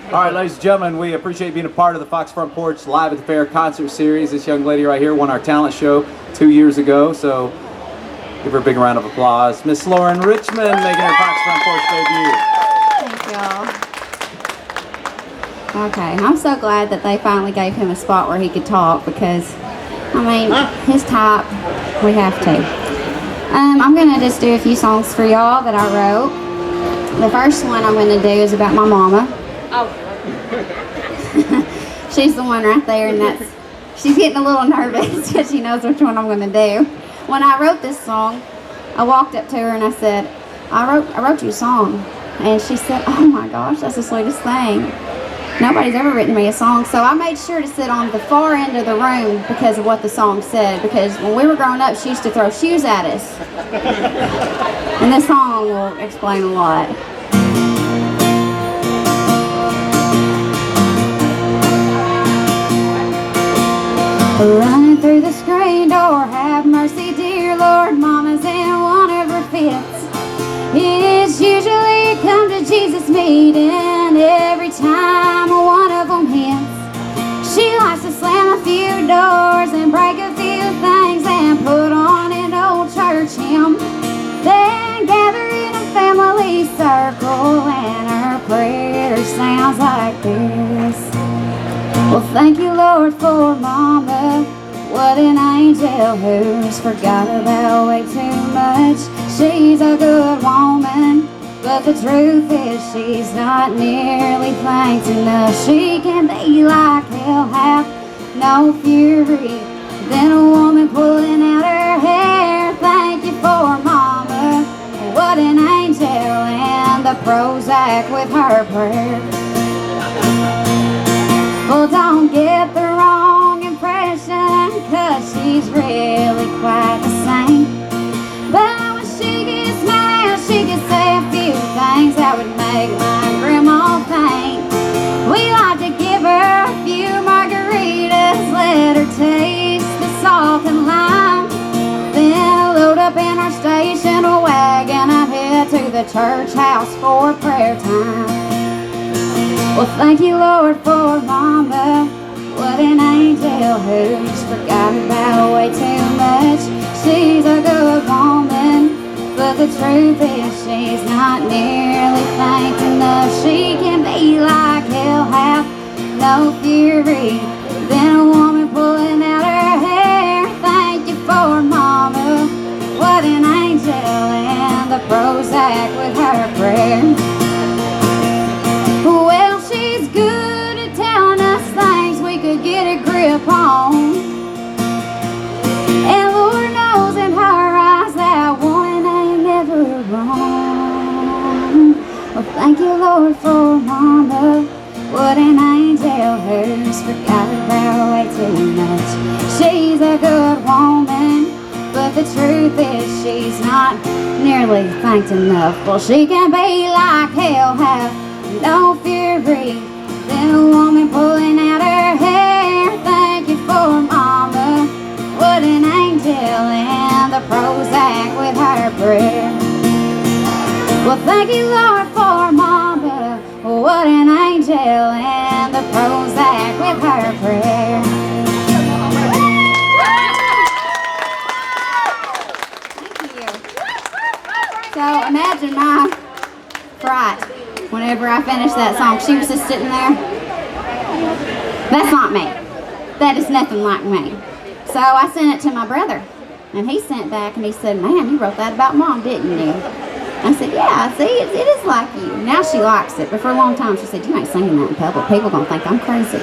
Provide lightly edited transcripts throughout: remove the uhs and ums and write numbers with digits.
All right, ladies and gentlemen, we appreciate being a part of the Fox Front Porch Live at the Fair concert series. This young lady right here won our talent show 2 years ago, so give her a big round of applause. Miss Lauren Richmond making her Fox Front Porch debut. Thank y'all. Okay, I'm so glad that they finally gave him a spot where he could talk because, I mean, his type, we have to. I'm going to just do a few songs for y'all that I wrote. The first one I'm going to do is about my mama. Oh. She's the one right there, and she's getting a little nervous because she knows which one I'm going to do. When I wrote this song, I walked up to her and I said, I wrote you a song. And she said, oh my gosh, that's the sweetest thing. Nobody's ever written me a song. So I made sure to sit on the far end of the room because of what the song said. Because when we were growing up, she used to throw shoes at us. And this song will explain a lot. Running through the screen door, have mercy, dear Lord, Mama's in one of her fits. It's usually a come to Jesus meeting every time one of them hits. She likes to slam a few doors and break a few things and put on an old church hymn. Then gather in a family circle and her prayer sounds like this. Well, thank you, Lord, for Mama. What an angel who's forgot about way too much. She's a good woman, but the truth is she's not nearly thanked enough. She can be like hell, have no fury, then a woman pulling out her hair. Thank you for Mama. What an angel, and the Prozac with her prayer. Well, don't get the wrong impression, cause she's really quite the same. But when she gets mad, she can say a few things that would make my grandma faint. We like to give her a few margaritas, let her taste the salt and lime. Then load up in our station wagon and head to the church house for prayer time. Well, thank you, Lord, for Mama. What an angel who's forgot about way too much. She's a good woman, but the truth is she's not nearly thanked enough. She can be like hell, have no fury, then a woman pulling out her hair. Thank you for Mama. What an angel, and the Prozac with her prayer. Well, she's good at telling us things we could get a grip on. And Lord knows in her eyes that woman ain't never wrong. Well, thank you, Lord, for Mama. What an angel who's forgot about way too much. She's a good woman, but the truth is she's not nearly thanked enough. Well, she can be like hell, have no fury, then a woman pulling out her hair. Thank you for Mama. What an angel, and the Prozac with her prayer. Well, thank you, Lord, for Mama. What an angel, and the Prozac with her prayer. Thank you. So imagine my fright whenever I finished that song. She was just sitting there. That's not me. That is nothing like me. So I sent it to my brother, and he sent back and he said, man, you wrote that about Mom, didn't you? I said, yeah, see, it is like you. Now she likes it, but for a long time she said, you ain't singing that in public. People gonna think I'm crazy.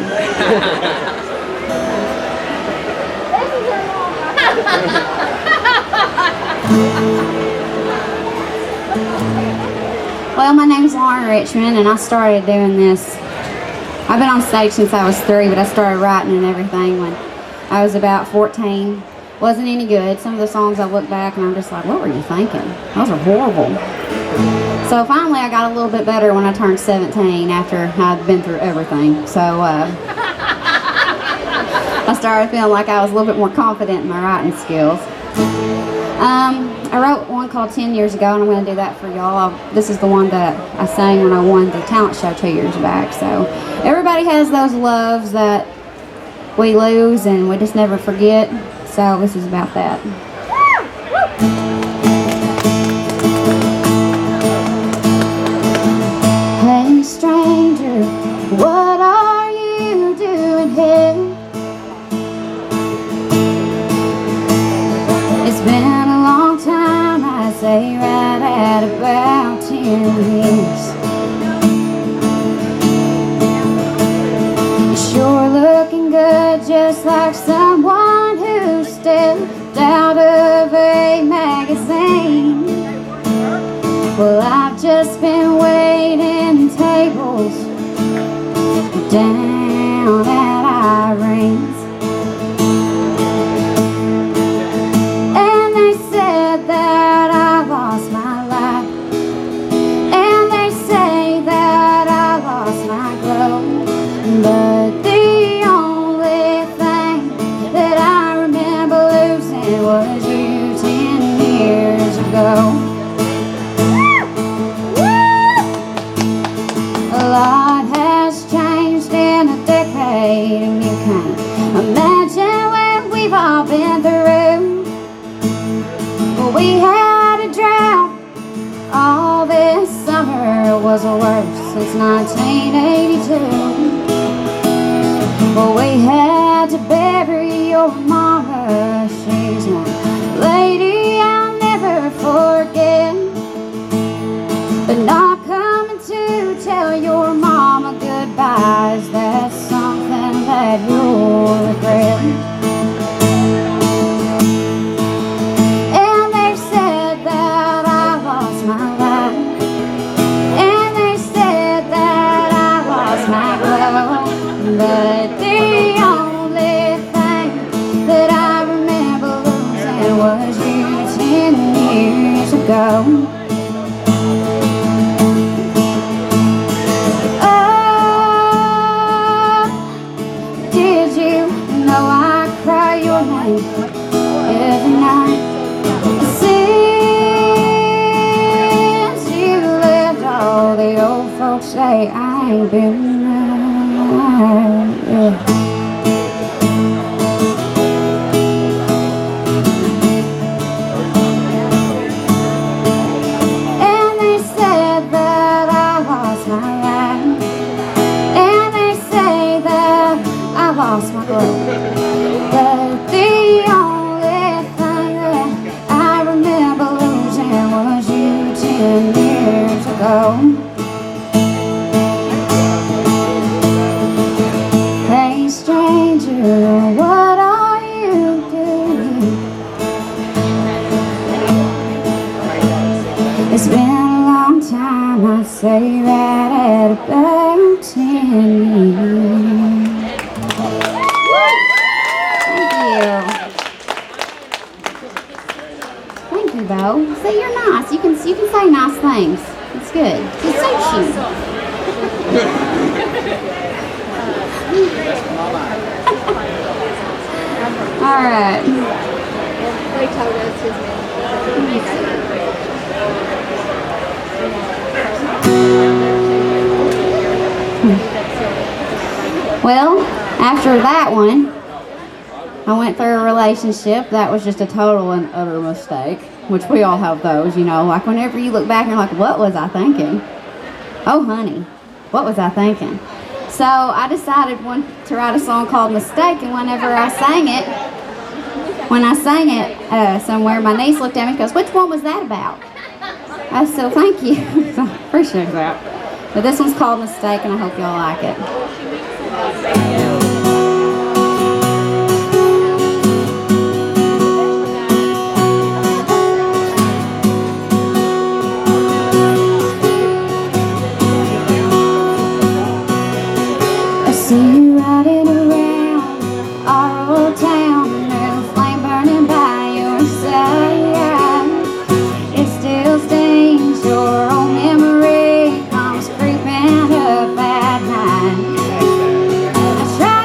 Well, my name's Lauren Richmond, and I started doing this. I've been on stage since I was 3, but I started writing and everything when I was about 14. Wasn't any good. Some of the songs I look back and I'm just like, what were you thinking? Those are horrible. So finally I got a little bit better when I turned 17 after I'd been through everything. So I started feeling like I was a little bit more confident in my writing skills. I wrote one called 10 years ago, and I'm going to do that for y'all. This is the one that I sang when I won the talent show 2 years back. So everybody has those loves that we lose and we just never forget. So this is about that. Hey stranger, what are you doing here? It's been a long time, I say right at about 10 years. You're sure looking good, just like someone who stepped out of a magazine. Well, I've just been waiting tables down at Irene's. And they said that I lost my life. And they say that I lost my glow. But the only thing that I remember losing was you 10 years ago. A lot has changed in a decade, and you can't imagine what we've all been through. Well, we had a drought all this summer, was the worst since 1982. Well, we had to bury your mama, she's one lady I'll never forget. But not coming to tell your mama goodbyes, that's something that you'll regret. And they've said that I lost my life. And they said that I lost my glow. But the only thing that I remember losing was you 10 years ago. Every night since you left, all the old folks say I ain't been right. Yeah. And they said that I lost my life. And they say that I lost my glow. But the only thing that I remember losing was you 10 years ago. Hey stranger, what are you doing? It's been a long time, I'd say right at about 10 years. Thank you, Bo. See, you're nice. You can say nice things. It's good. It suits you. All right. Well, after that one, I went through a relationship that was just a total and utter mistake, which we all have those, you know, like whenever you look back and you're like, what was I thinking? Oh, honey, what was I thinking? So I decided to write a song called Mistake, and whenever I sang it somewhere, my niece looked at me and goes, which one was that about? I said, thank you. So I appreciate that. But this one's called Mistake, and I hope y'all like it. See you riding around our old town, the flame burning by your side. It still stings your old memory, comes creeping up at night. I try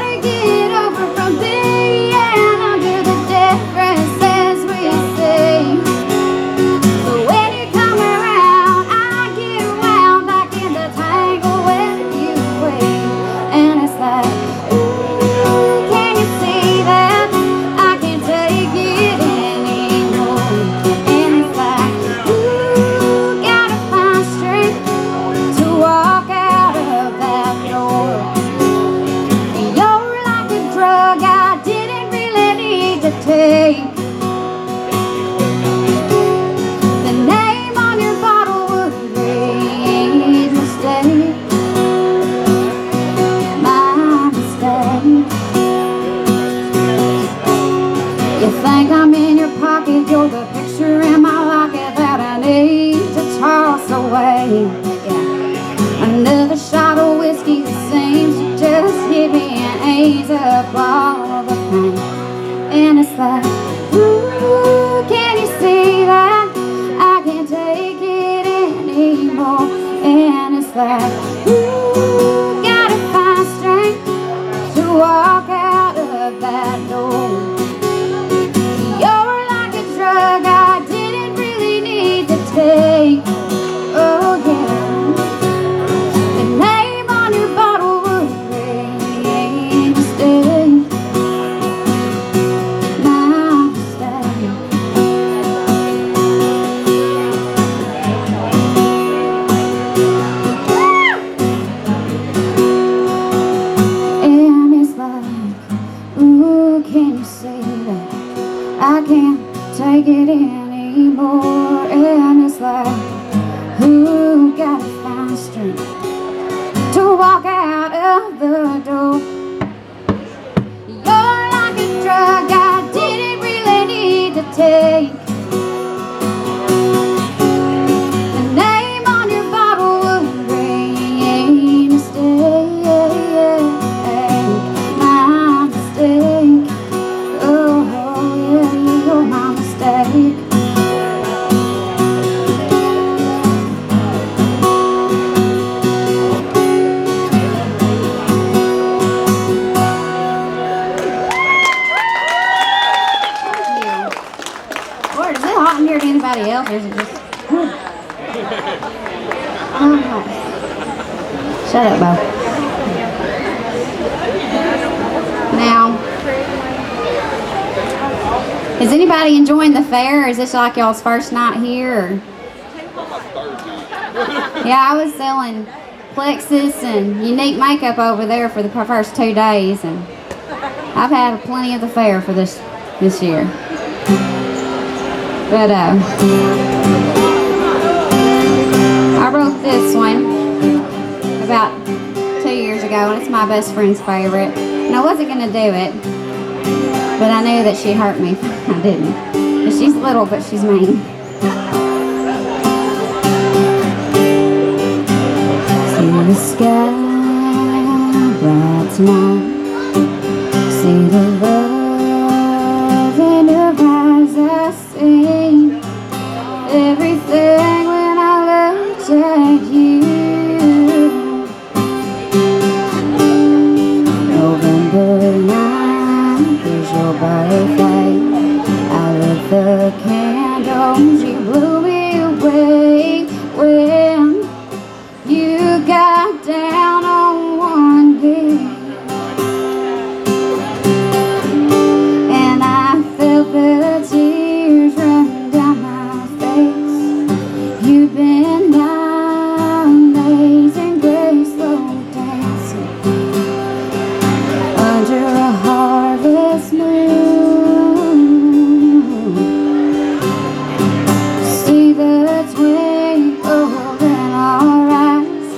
Shut up, Bo. Now, is anybody enjoying the fair? Is this like y'all's first night here? Or? Yeah, I was selling Plexus and unique makeup over there for the first 2 days, and I've had plenty of the fair for this year. But I wrote this one about 2 years ago, and it's my best friend's favorite. And I wasn't gonna do it, but I knew that she'd hurt me. I didn't. But she's little, but she's mean. See the sky bright tonight. See the love in your eyes. I see everything when I looked at you. November night is your birthday. I lit the candles, you blew me away when you got down on one knee. And I felt the tears run down my face. You've been my amazing grace, slow dancing under a harvest moon. See the twinkle in our eyes.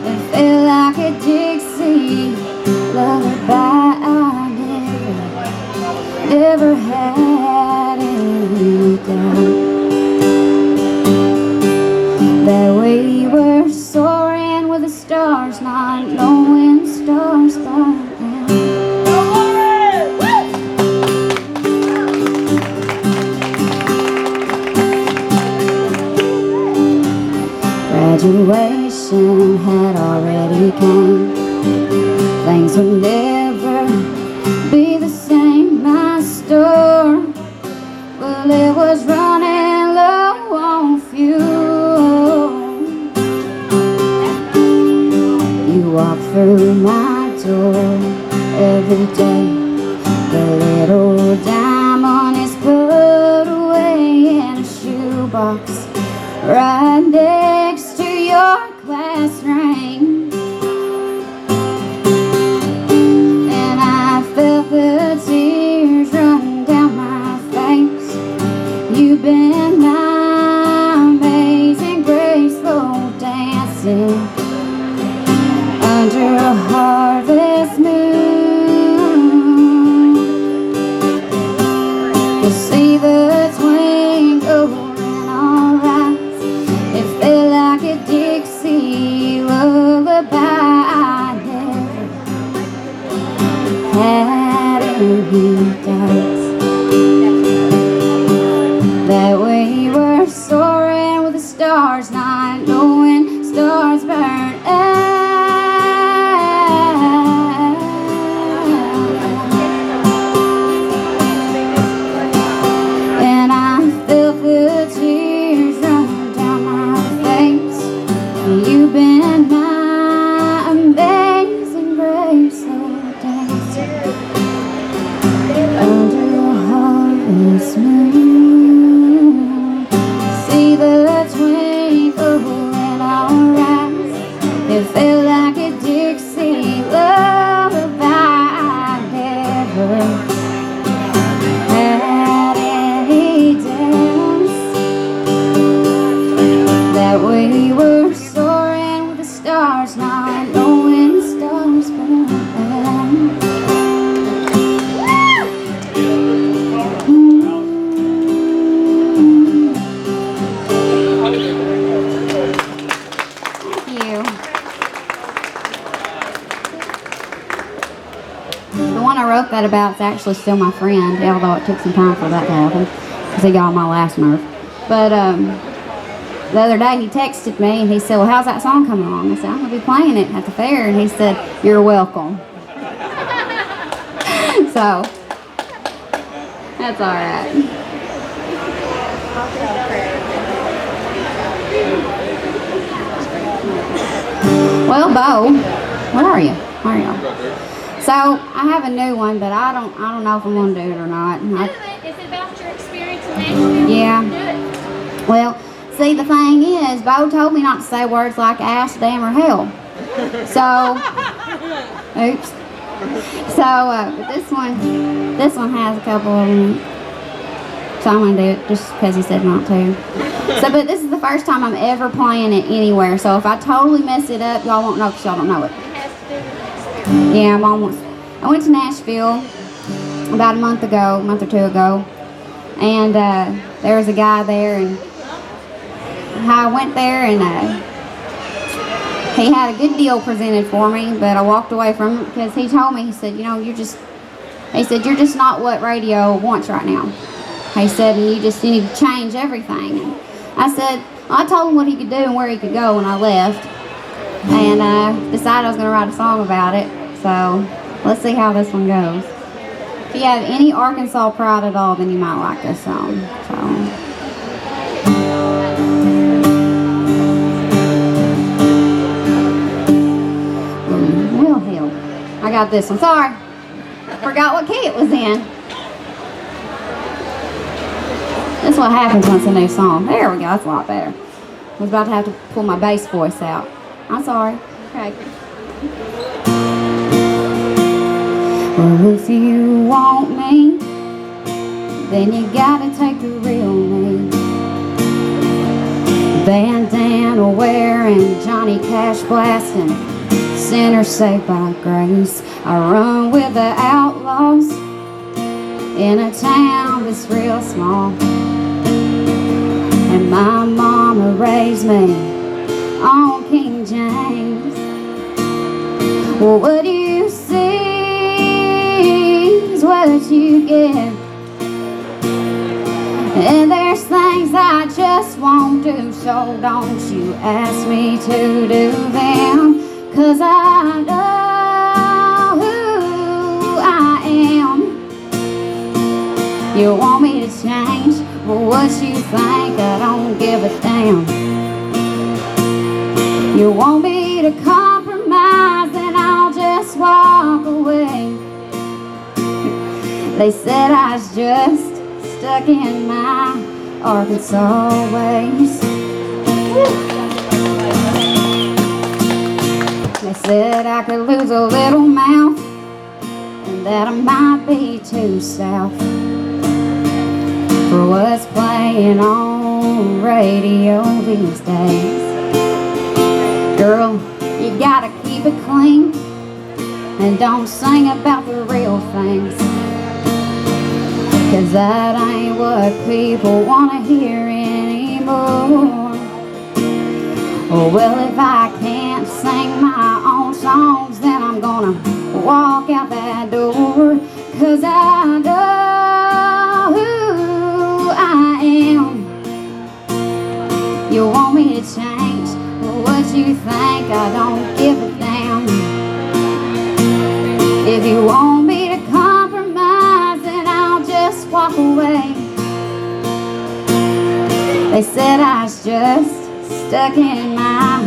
It felt like a Dixie lullaby. I never had any doubt that we were soaring with the stars, not knowing stars burn out. Graduation had already come. Things would never be the same. My store, well, it was running low on fuel. You walk through my door every day. The little diamond is put away in a shoebox right next to your class ring. And I felt the tears run down my face. You've been my amazing grace, slow dancing under a harvest moon. You see the twinkle in our eyes. It felt like a Dixie lullaby. I never had any doubts that we were soaring with the stars, not knowing stars burn out. And I felt the tears run down my face. You've been my amazing grace, slow dancing under a harvest moon. See the twinkle in our eyes. It felt like a Dixie lullaby. I never had any doubts that we were soaring with the stars, not knowing stars burn out. Thank you. The one I wrote that about is actually still my friend, although it took some time for that to happen because he got on my last nerve. But the other day he texted me and he said, well, how's that song coming along? I said, I'm going to be playing it at the fair. And he said, you're welcome. So, that's all right. Well, Bo, where are you? Where are you? So I have a new one, but I don't know if I'm gonna do it or not. Do it. Is it about your experience in Nashville? Yeah. Do it. Well, see, the thing is, Bo told me not to say words like ass, damn, or hell. So, oops. So, but this one has a couple of them. So I'm gonna do it just because he said not to. So, but this is the first time I'm ever playing it anywhere. So if I totally mess it up, y'all won't know because y'all don't know it. It has to do with the experience. Yeah, I went to Nashville about a month or two ago, and there was a guy there, and I went there, and he had a good deal presented for me, but I walked away from it because he told me, he said, you know, you're just not what radio wants right now. He said, and you need to change everything. And I said, I told him what he could do and where he could go when I left, and decided I was going to write a song about it. So let's see how this one goes. If you have any Arkansas pride at all, then you might like this song. Well, hell, I got this one. Sorry, forgot what key it was in. That's what happens once a new song. There we go. That's a lot better. I was about to have to pull my bass voice out. I'm sorry. Okay. Well, if you want me, then you gotta take the real me. Bandana wearing, Johnny Cash blasting, sinner saved by grace. I run with the outlaws in a town that's real small. And my mama raised me on King James. Well, what you see is what you get. And there's things I just won't do, so don't you ask me to do them, 'cause I know who I am. You want me to change? Well, what you think? I don't give a damn. You want me to compromise, and I'll just walk away. They said I was just stuck in my Arkansas ways. They said I could lose a little mouth, and that I might be too south for what's playing on radio these days. Girl, you gotta keep it clean, and don't sing about the real things, 'cause that ain't what people wanna hear anymore. Oh, well, if I can't sing my own songs, then I'm gonna walk out that door, 'cause I know who I am. You want me to change? Well, what you think? I don't give a damn. If you want me to compromise, then I'll just walk away. They said I was just stuck in my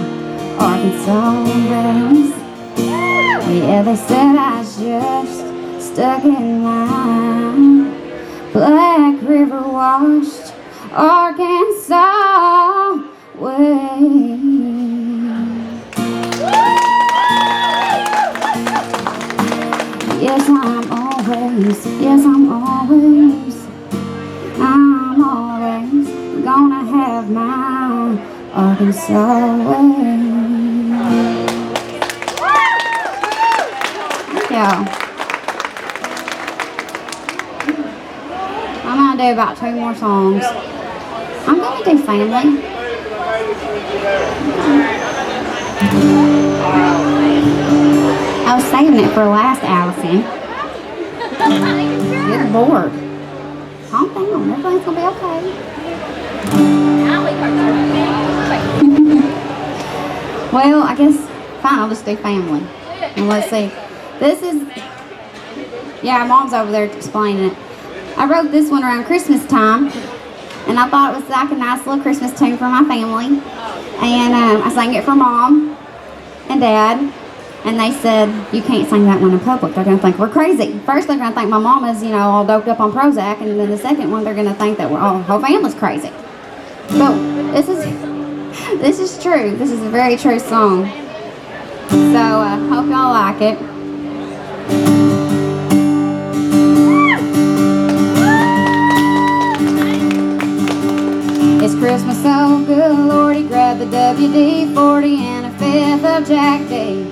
Arkansas ways. Yeah, they said I was just stuck in my Black River washed Arkansas ways. Yes, I'm always gonna have my Arkansas way. Thank y'all. I'm gonna do about 2 more songs. I'm gonna do family. I was saving it for last, Allison. Get bored. Calm down. Everything's gonna be okay. Well, I guess, fine, I'll just do family. And let's see. This is, yeah, Mom's over there explaining it. I wrote this one around Christmas time, and I thought it was like a nice little Christmas tune for my family. And I sang it for Mom. and Dad, and they said, you can't sing that one in public. They're going to think we're crazy. First, they're going to think my mama's, all doped up on Prozac, and then the second one, they're going to think that our whole family's crazy. But this is true. This is a very true song. So, hope y'all like it. It's Christmas so good, Lordy, grab the WD-40 and a fifth of Jack D.